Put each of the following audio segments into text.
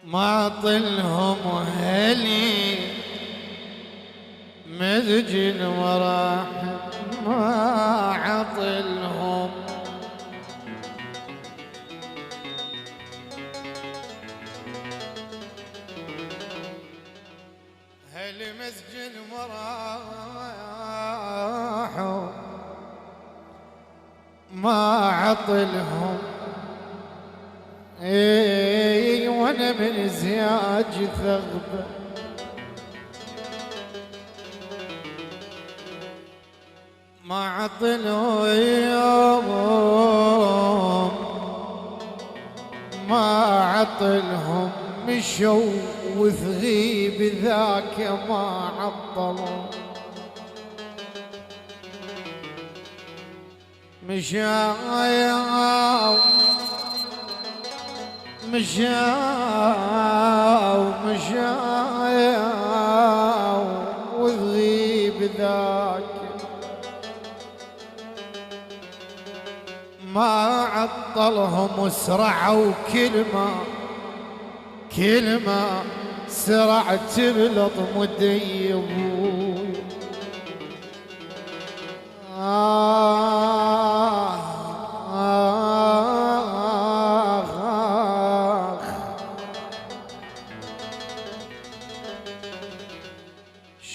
ما طلهم أهلي مسجن وراح ما عطلهم هل مسجن وراحوا ما عطلهم وانا من زياج ثغبه ما عطلوا يوم ما عطلهم مشوا وثغيب ذاك ما عطلوا مشاو وثغيب ذاك ما عطلهم وسرعوا كلمة سرعت بلطم ودي ابوي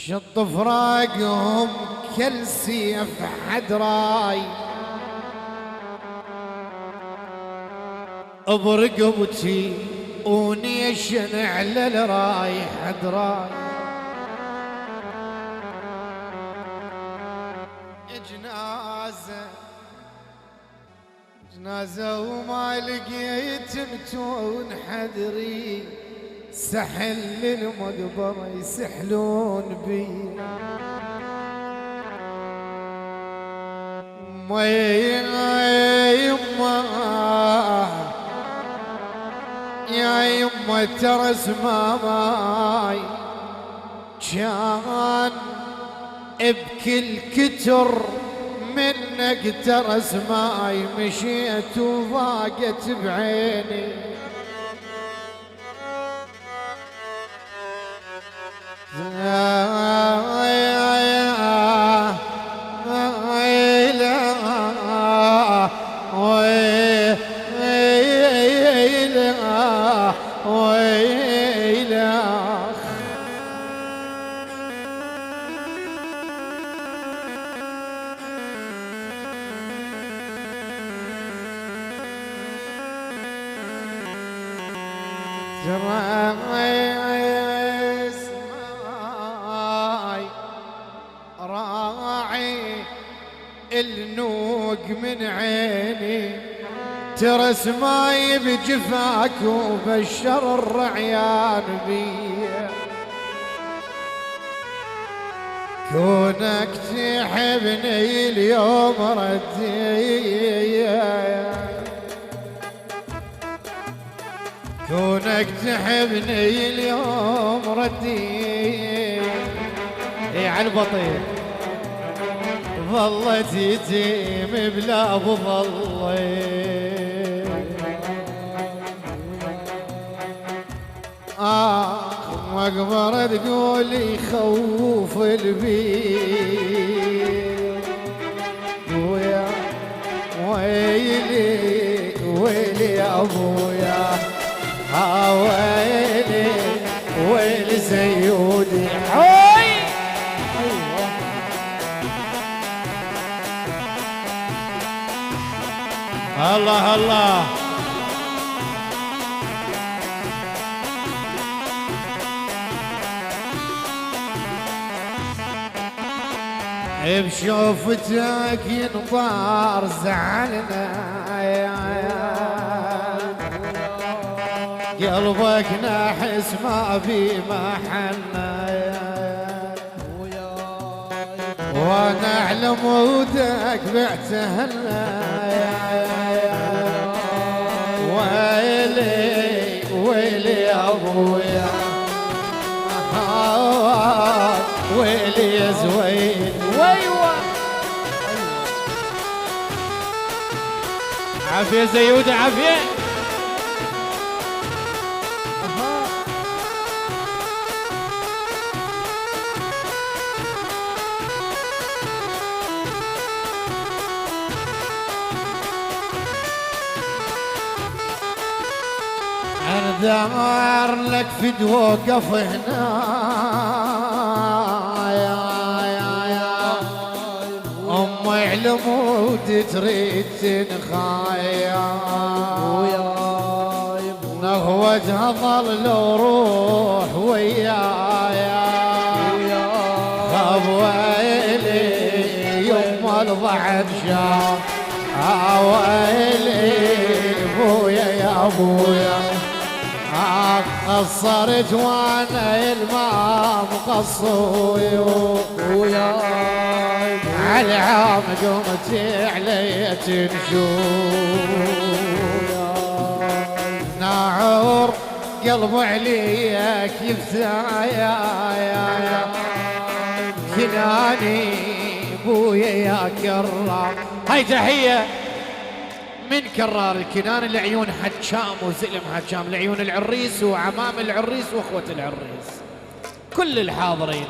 شط فراقهم كل سيف حدراي برقبتي ونيشن على الراي حدراي جنازة وما لقيت متون حدري سحل للمقبرة يسحلون بي يا يما ترى سماماي كان بكل كتر منك ترى سماي مشيت وضاقت بعيني راعي النوق من عيني ترى سماي بجفاك وبشر الرعيان بي كونك تحبني اليوم ردي كونك تحبني اليوم ردي على البطيء ظلت يتيم بلا ابو ظلي مقبرة تقول يخوف البيت ويا ويلي يا ابويا ويلي سيودي الله الله بشوفتك ينطار زعلنا قلبك ناحس ما في محنة وانا اعلم ودك بعتهنا ويلي يا ابويا ويلي يا زوين ويوه عافية زيودة عافية اندار لك في توقف هنا يا ام علمود تريد تنخايا نهوتها ظل لو روح ويايا خاب ويلي يوم الضعف شاف ويلي ابويا يا ابويا قصرت وانا الماء مقصوي ويا على عام قمت علي تنشوف ناعور قلب عليك يفتايا كناني بويا يا كرار. هاي تحية من كرار الكنان لعيون حجام وزلم حجام، لعيون العريس وعمام العريس واخوة العريس كل الحاضرين.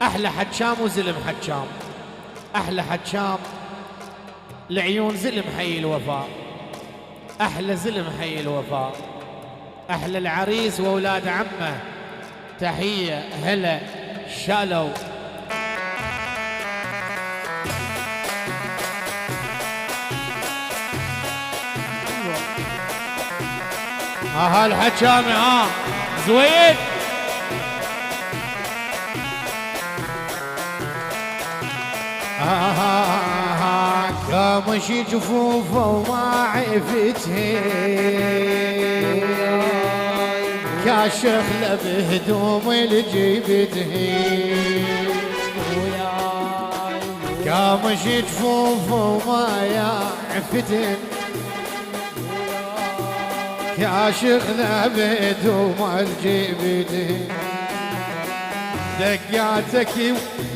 احلى حجام وزلم حجام، احلى حجام لعيون زلم حي الوفاء، احلى زلم حي الوفاء، احلى العريس واولاد عمه. تحية هلا شالوا الحجامي زويد كامشي جفوفه وما عفتهي كاشخله بهدوم الجيبتهي كامشي جفوفه وما يعفتهي يا شغله بهدوم الجيبتهي دقاتك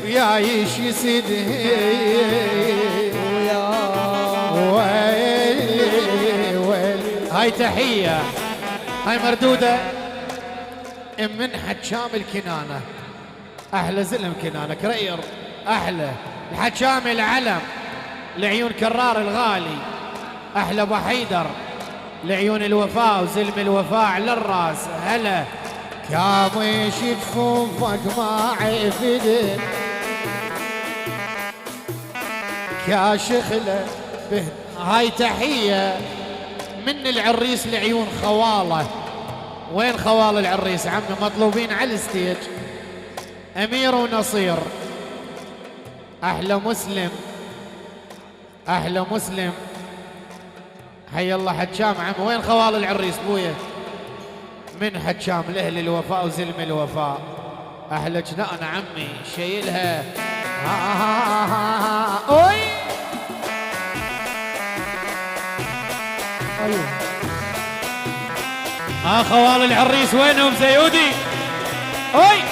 ويا يشي سيدهي ويلي ويلي. هاي تحية هاي مردودة من حجام الكنانة، أحلى زلم كنانة كرير، أحلى الحجام العلم لعيون كرار الغالي، أحلى أبو حيدر لعيون الوفاء وزلم الوفاء على الراس. هلا كامش جفوفك ما عفدت كاشخله هاي تحية من العريس لعيون خواله. وين خوال العريس عمي مطلوبين على الستيج؟ أمير ونصير. أحلى مسلم أحلى مسلم. حي الله حجام عمي. وين خوال العريس بويا؟ من حجام لأهل الوفاء وزلم الوفاء. أحلى جنان عمي شايلها أوي أيوه. خوال العريس وينهم زيودي؟ أوي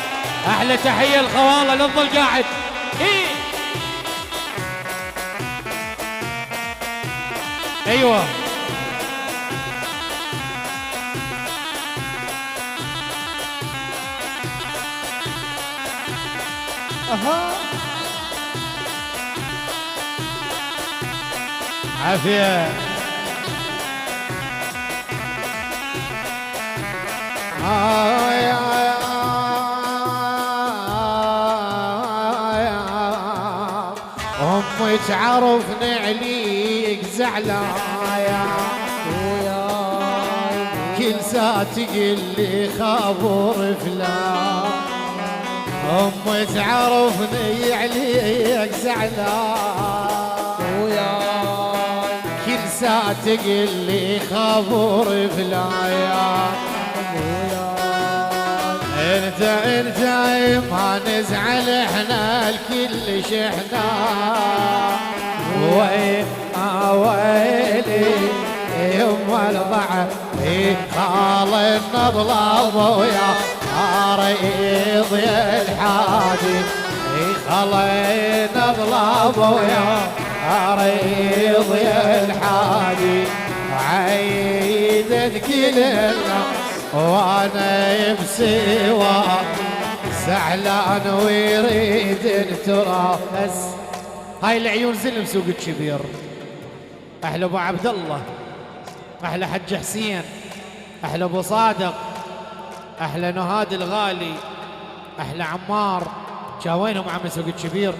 أحلى تحية الخوالة لا تظل قاعد. إيه أيوه عافية. أمي تعرفني عليك زعلايا كل ساعة تقول لي خبر فلان. أمي تعرفني عليك زعلان كل ساعة تقول لي خبر فلان. انت ما نزعل احنا الكل شحنا ويلي يما الضعف خال النضلة ويا ريض الحادي خلينا نضلب ويا ريض الحادي عيدت كلنا وانا بسوا زعلان ويريد التراب. بس هاي العيون زلم سوق الكبير. احلى ابو عبد الله، احلى حج حسين، أحلى أبو صادق، أحلى نهاد الغالي، أحلى عمار. جاوينهم عم سوق الكبير.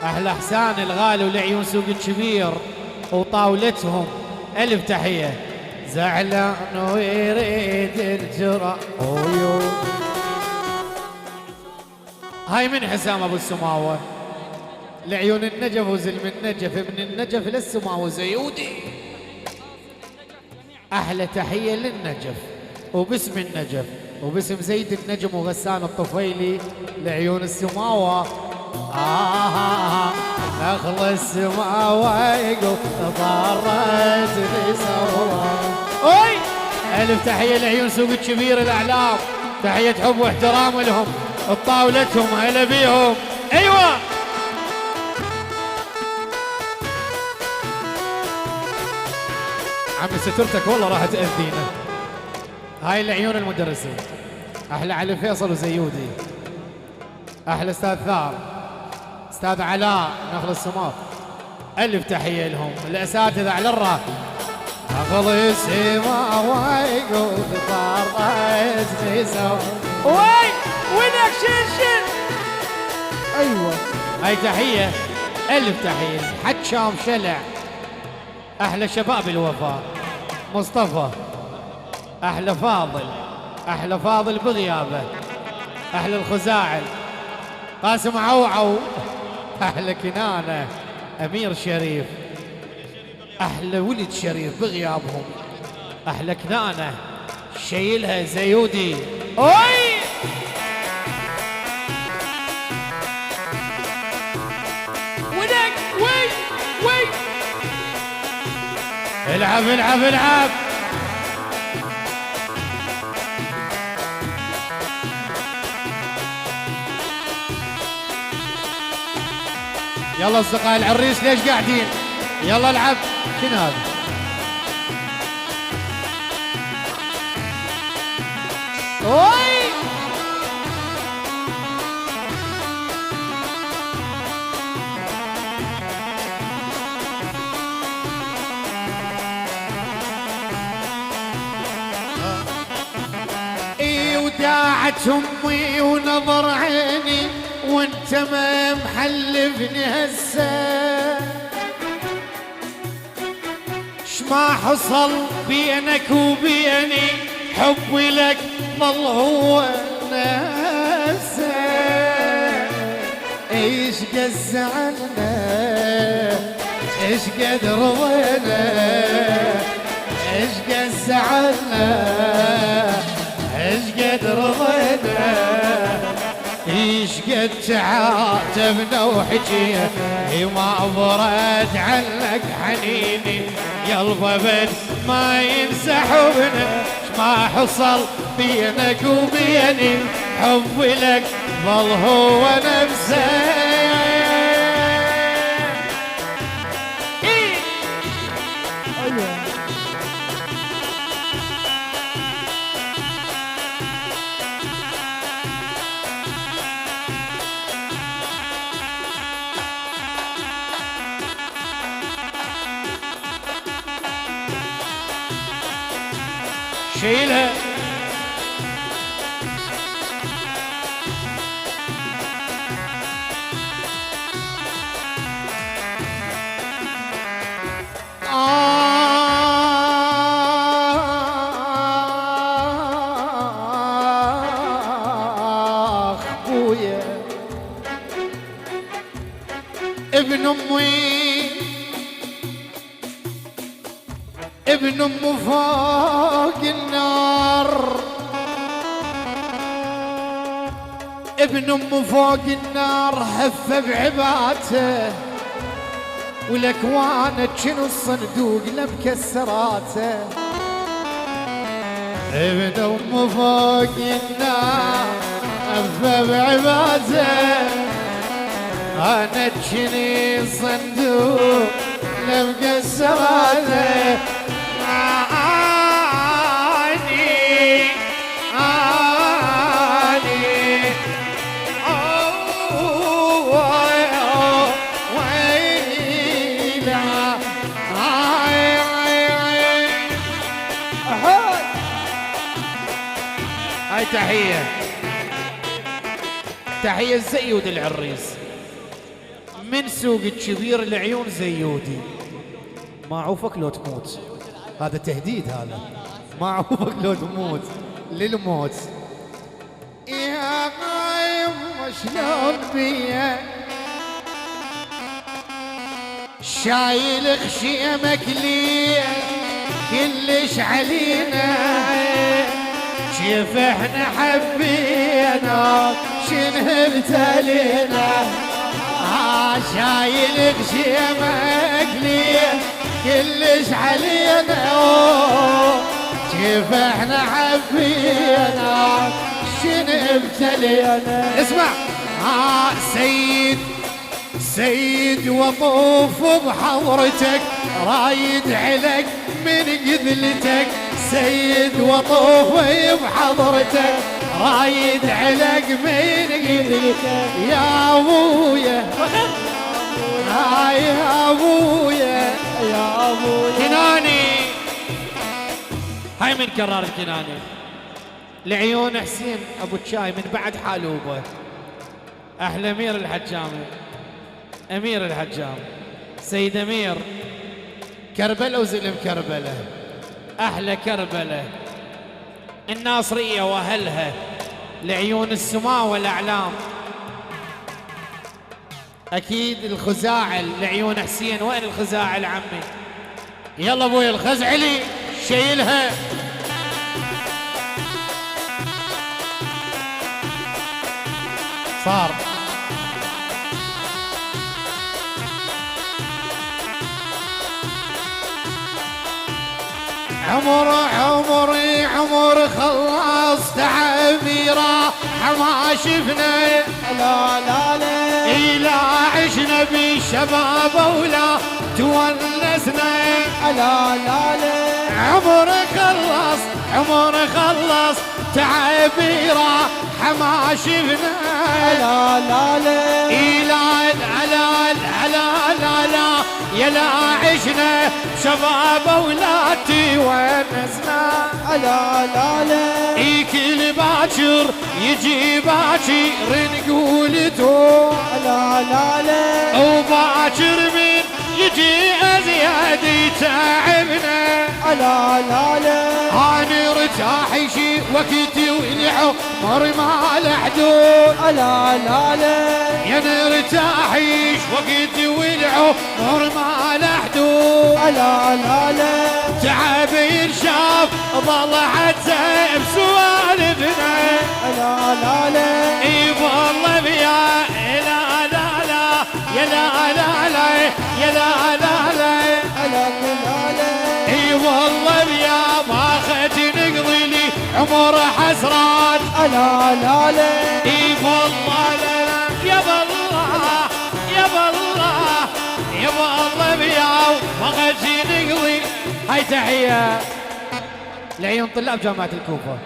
أحلى حسان الغالي ولعيون سوق الكبير وطاولتهم. ألف تحية. زعلان ويريد الجرأ. هاي من حسام أبو السماوة، لعيون النجف وزلم النجف، ابن النجف للسماوة زيودي. أحلى تحية للنجف وباسم النجف وباسم زيد النجم وغسان الطفيلي لعيون السماوة. نخل السماوة يقول ضارت لي سوا. ألف تحية لعيون سوق الكبير الأعلام، تحية حب واحترام لهم بطاولتهم. هلا بيهم. أيوة عم سترتك والله راح تأذينا. هاي لعيون المدرسين. أحلى علي فيصل وزيودي، أحلى أستاذ ثار، أستاذ علاء نخل السماء. ألف تحية لهم. الأساتذة على الراس. أخذ السماء ويقول طارت سوا. وينك شرشر. أيوة هاي تحية. ألف تحية. حجام شلع. أحلى شباب الوفاء. مصطفى. أحلى فاضل، أحلى فاضل بغيابه. أحلى الخزاعل. قاسم عوعو. أحلى كنانة. أمير شريف. أحلى ولد شريف بغيابهم. أحلى كنانة شيلها زيودي. ودك وي العب العب العب. يلا اصدقاء العريس ليش قاعدين؟ يلا العب. شنو هذا؟ وداعت امي ونظر عيني وانت ما محلفني هسه. شما حصل بينك وبيني حبي لك ظل هو نفسه. ايش قد زعلنا ايش قد رضينا ايش قد زعلنا ايش قد رضينا ايش قد تعاتبنا وحكينا. ما برد عنك حنيني يا الابد ما ينسى حبنا. ما حصل بينك وبيني حبي لك ظل هو نفسه. شيلها. بويا ابن امي ابن ام فوق النار. ابن ام فوق النار هف بعباته والاكوان شنو الصندوق لمكسراته. ابن ام فوق النار هف بعباته انا شني صندوق لمكسراته. هاي تحية، تحية الزيود العريس من سوق الكبير العيون زيودي. ما اعوفك لو تموت، هذا تهديد، هذا ما اعوفك لو تموت للموت. يا غايب شلون بيا شايل خشيمك ليه كلش علينا، كيف احنا حبينا شنهبت علينا. شايل خشيمك ليه كلش علينا، كيف احنا حبينا شنهبت علينا. اسمع سيد وطوف بحضرتك رايد عليك من قذلتك، سيد وطوف بحضرتك رايد عليك من قذلتك. يا ابويا يا ابويا يا ابويا كناني. هاي من كرار الكناني لعيون حسين ابو الشاي من بعد حالوبه. احلى امير الحجامي، امير الحجام سيد امير كربله وزلم كربله، احلى كربله الناصريه واهلها لعيون السماء والاعلام. اكيد الخزاعل لعيون حسين. وين الخزاعل عمي؟ يلا ابوي الخزعلي شيلها. صار عمر خلصت عميرة ما شفنا لا إلا عشنا بالشباب ولا تونسنا لا عمر خلص تعبيرة ما شفنا لا لا يلا عشنا شباب ولا تونسنا لا كل باكر يجي باكر نقول تو لا وباكر من يجي ازياد يتعبنا لا انا ارتاح شي وقتي والعمر ما له حدود لا يا نرتاح وقتي والعمر ما له حدود لا تعبير شاف ظل حتى بسوالفنا لا اي والله بيا لا يا لا يا لا اي والله بيا ما خد نقضي لي عمر حسرات لا اي والله لا يا بالله يا بالله يا بالله بيا ما خد نقضي. هاي تحية لعيون طلاب جامعة الكوفة،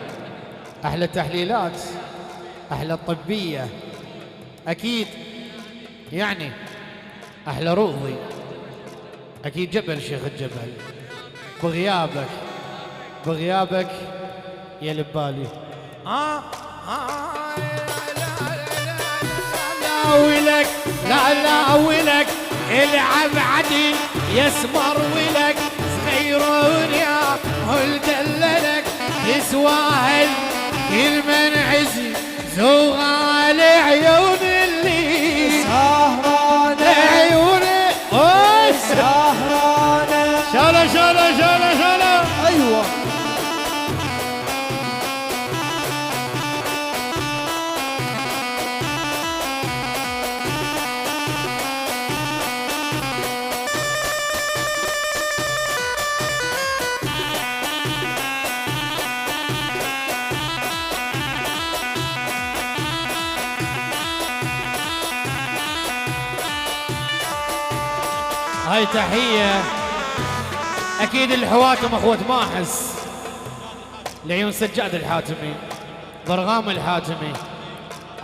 احلى التحليلات، احلى الطبية، اكيد يعني احلى روضي، اكيد جبل شيخ الجبل. بغيابك يا لبالي. لا ولك العب عدل يسمر ولك صغيرون يا هل دللك يسواهل كل من عزي زوغال عيون اللي سهرانة عيوني سهرانة شالا ايوه هاي تحية أكيد الحواتم أخوة ماحس لعيون سجاد الحاتمي، ضرغام الحاتمي،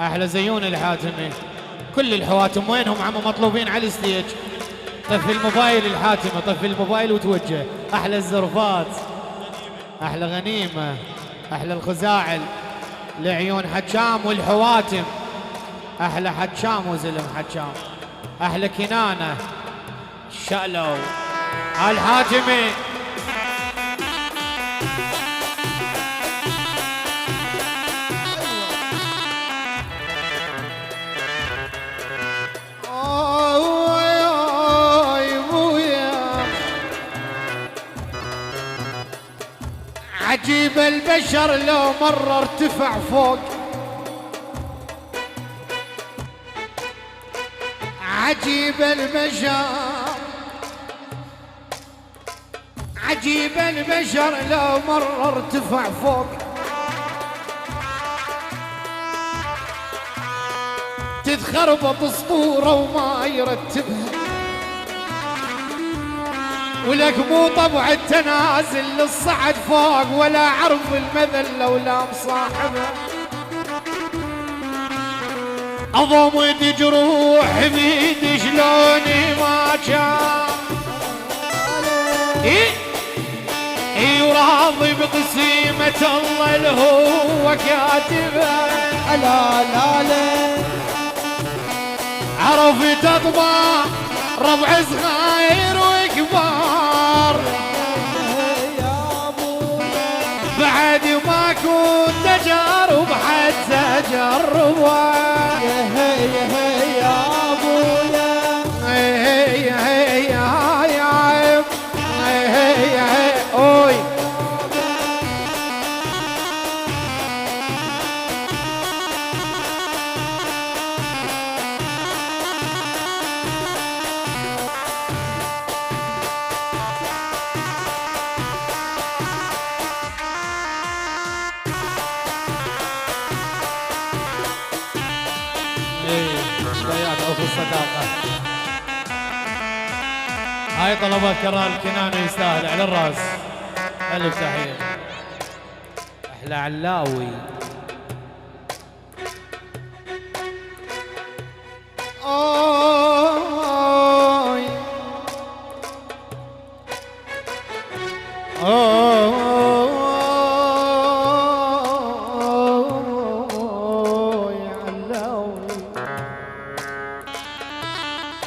أحلى زيون الحاتمي، كل الحواتم وينهم عم مطلوبين على الستيج. طف الموبايل الحاتمي، طف الموبايل وتوجه. أحلى الزرفات، أحلى غنيمة، أحلى الخزاعل، لعيون حجام والحواتم، احلى حجام وزلم حجام، احلى كنانه شالوا الحاتمي. عجيب البشر لو مرة ارتفع فوق، عجيب البشر، عجيب البشر لو مرة ارتفع فوق، تتخربط اسطورة وما يرتبها، ولك مو طبع التنازل للصعد فوق، ولا عرف المذلة ولا مصاحبه. اضمد جروح بيدي شلوني ما كان، اي وراضي بقسيمة الله اللي هو كاتبه. لا لا لا عرفت اطبع ربع صغير وكبار، بعد ما كنت اجرب حتى اجربه. يا ابويا اوي الصداقة. هاي طلبات كرال الكنانة يستاهل على الراس. ألف تحية. أحلى علاوي. أوي علاوي.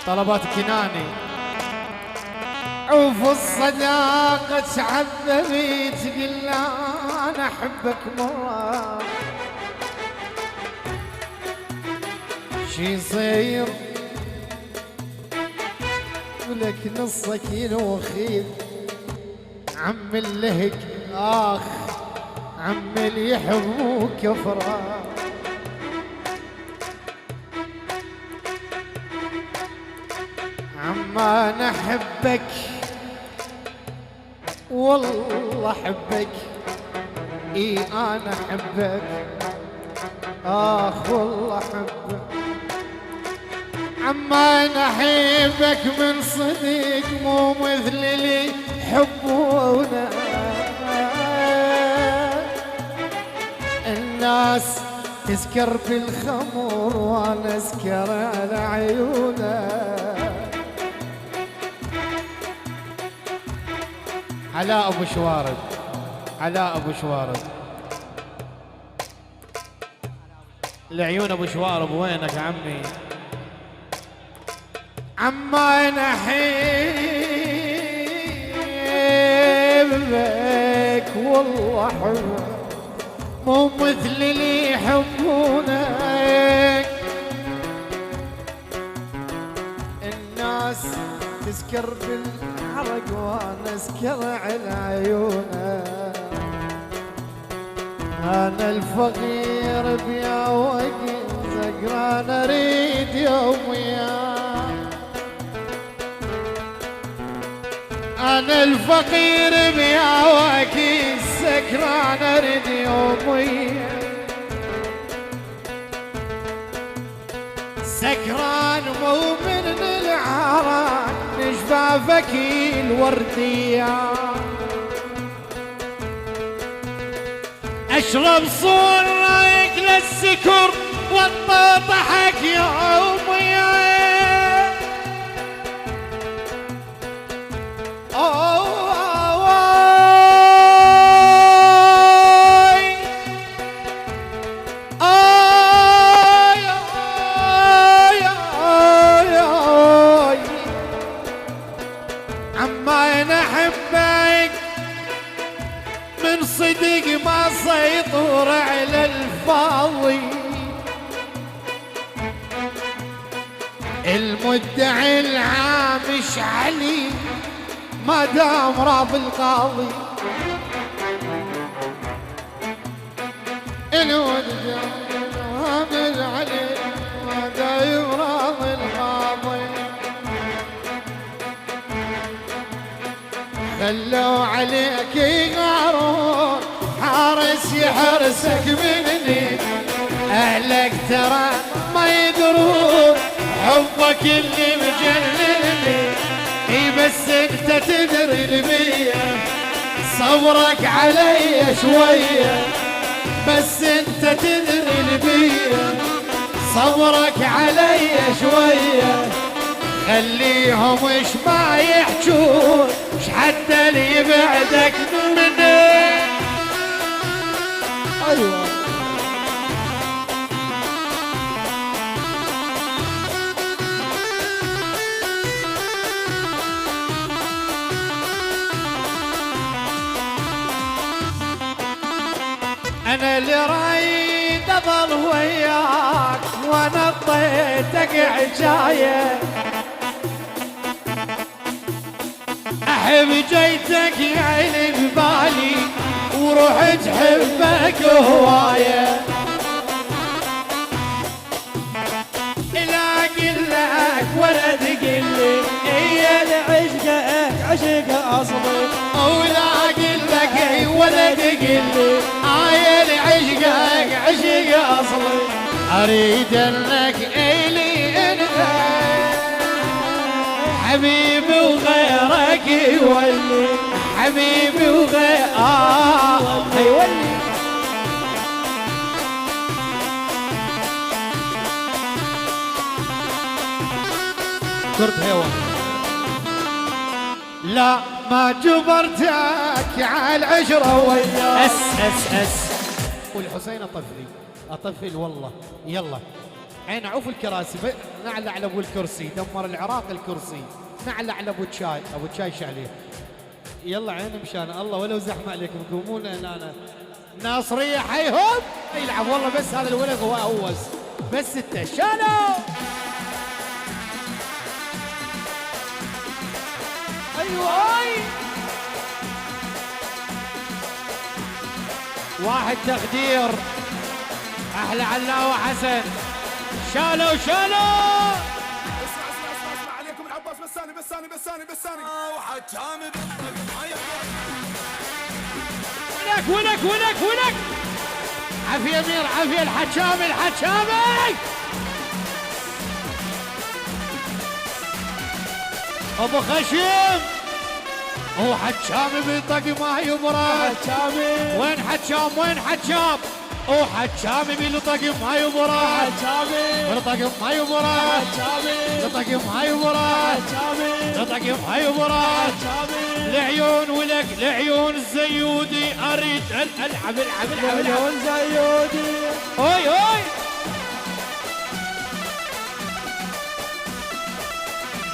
طلبات كناني. عوف الصداقة تعذبي تقول أنا أحبك مرة، شي يصير ولك نصك ينوخيل عم اللهج آخ عم اللي يحبوك كفرة. عما أنا أحبك والله أحبك، إي أنا أحبك آخ والله أحبك. عما أنا أحبك من صدق مو مثل اللي يحبونا الناس، تسكر بالخمر وأنا أسكر على عيونها. علاء أبو شوارب، علاء أبو شوارب، لعيون أبو شوارب وينك يا عمي؟ عما أنا أحبك والله أحبك مو مثل اللي يحبونك الناس، تسكر بالحرق وانا اسكر على عيونها. انا الفقير بيا وقت سكران اريد يوميا، انا الفقير بيا وقت سكران اريد يوميا. سكران مو من العران شفافك الوردية، اشرب صورك للسكر والطحك يوميا. الفاضي المدعي العامش علي ما دام راضي القاضي المدعي العامش علي ما دام راضي القاضي خلوا عليك يغارون حارس يحرسك مني اهلك ترى ما يدرون حبك اللي مجنني اي بس انت تدري البيا صبرك علي شويه بس انت تدري البيا صبرك علي شويه خليهم وش ما يحجون ش حتى اللي يبعدك مني. ايوه انا اللي رايد اظل وياك وانا طيتك عجايه احب جيتك يا عيني ببالي وروح تحبك هوايه لا اقول لك ولا تقول لي هي العشقة عشق اصلي ولا اقول لك ولا تقول لي عيل عشقك عشق اصلي اريد انك الي انت حبيبي وغيرك يولي حبيبي وغيرك يولي كرت هيوان لا ما جبرتك على العشرة وياك اس والحسين اطفل والله يلا عين عوف الكراسي نعلى على ابو الكرسي دمر العراق الكرسي نعلى على ابو تشاي شعليه يلا عين مشان الله ولو زحمه عليكم قومون انا ناصريه حيهم يلعب والله بس هذا الولد هو اوز بس التشالو ايوه واحد تقدير احلى علاوه حسن شالوا اسمع عليكم العباس بساني واحد شامل ولك عافية امير عافية الحجامي ابو خشيم هو حجامي بيطق ما يبرد حجامي وين حجام هو حجامي بيلطق ما يبرد حجامي لطق ما يبرد حجامي لطق ما يبرد حجامي لطق ما يبرد حجامي العيون ولك العيون الزيودي اريد العب العيون زيودي اوي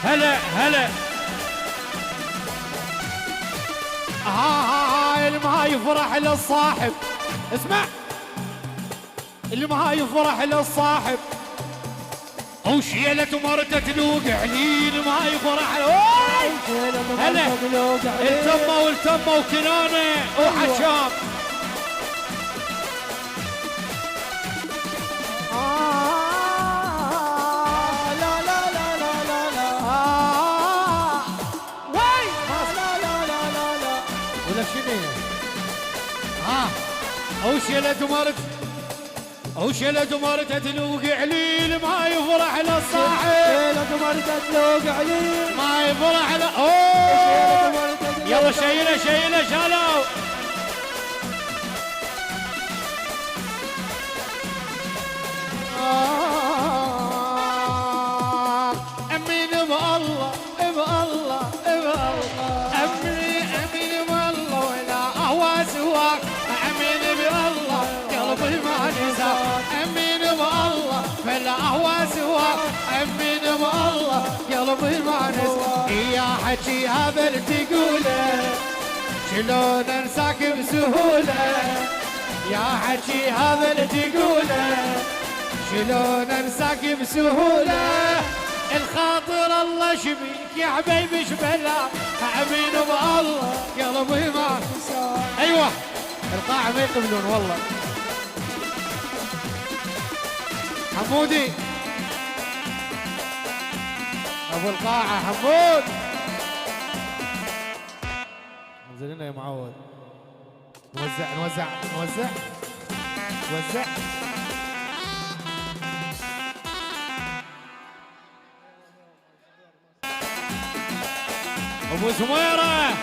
هلا اللي ما يفرح للصاحب اسمع اللي ما يفرح للصاحب او شيلة مرته تلوق عليل ما يفرح هلا التمه وكنانه وحشام او شيلة مرته تلوق عليل ما يفرح للصاحب شيلة مرته تلوق عليل ما يفرح يلا شيله شالوا امين بالله امين بالله ولا اهوى سواك امين بالله قلبي ما نسى امين بالله فلا اهوى سواك امين بالله قلبي ما نسى يا حكي هبل تقوله شلون انساك بسهوله يا حكي هذا اللي تقوله شلون انساك بسهوله الخاطر الله شبيك يا حبيبي شبلا امين بالله قلبي ما ايوه القاعه ما يقبلون والله. حمودي ابو القاعه حمود انزل لنا يا معود. نوزع ابو سميره